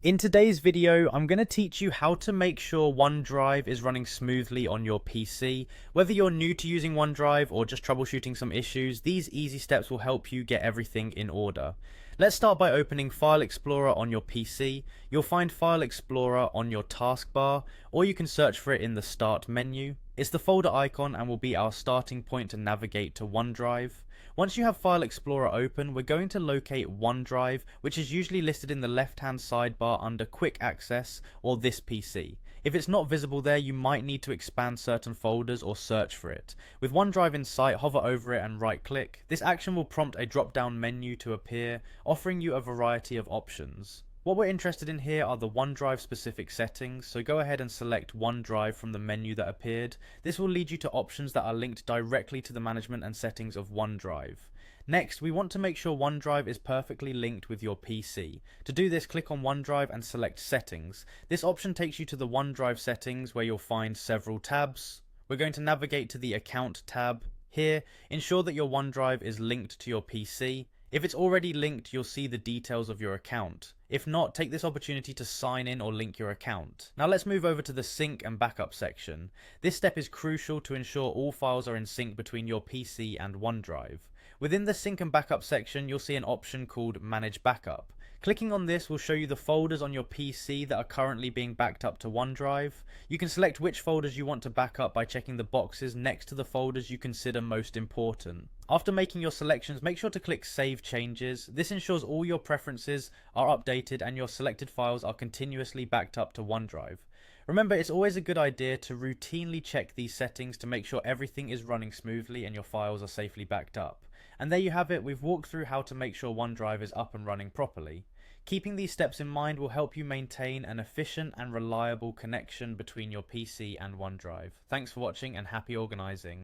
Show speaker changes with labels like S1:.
S1: In today's video, I'm going to teach you how to make sure OneDrive is running smoothly on your PC. Whether you're new to using OneDrive or just troubleshooting some issues, these easy steps will help you get everything in order. Let's start by opening File Explorer on your PC. You'll find File Explorer on your taskbar, or you can search for it in the Start menu. It's the folder icon and will be our starting point to navigate to OneDrive. Once you have File Explorer open, we're going to locate OneDrive, which is usually listed in the left-hand sidebar under Quick Access or This PC. If it's not visible there, you might need to expand certain folders or search for it. With OneDrive in sight, hover over it and right-click. This action will prompt a drop-down menu to appear, offering you a variety of options. What we're interested in here are the OneDrive specific settings, so go ahead and select OneDrive from the menu that appeared. This will lead you to options that are linked directly to the management and settings of OneDrive. Next, we want to make sure OneDrive is perfectly linked with your PC. To do this, click on OneDrive and select Settings. This option takes you to the OneDrive settings where you'll find several tabs. We're going to navigate to the Account tab. Here, ensure that your OneDrive is linked to your PC. If it's already linked, you'll see the details of your account. If not, take this opportunity to sign in or link your account. Now let's move over to the sync and backup section. This step is crucial to ensure all files are in sync between your PC and OneDrive. Within the sync and backup section, you'll see an option called Manage Backup. Clicking on this will show you the folders on your PC that are currently being backed up to OneDrive. You can select which folders you want to back up by checking the boxes next to the folders you consider most important. After making your selections, make sure to click Save Changes. This ensures all your preferences are updated and your selected files are continuously backed up to OneDrive. Remember, it's always a good idea to routinely check these settings to make sure everything is running smoothly and your files are safely backed up. And there you have it, we've walked through how to make sure OneDrive is up and running properly. Keeping these steps in mind will help you maintain an efficient and reliable connection between your PC and OneDrive. Thanks for watching and happy organizing.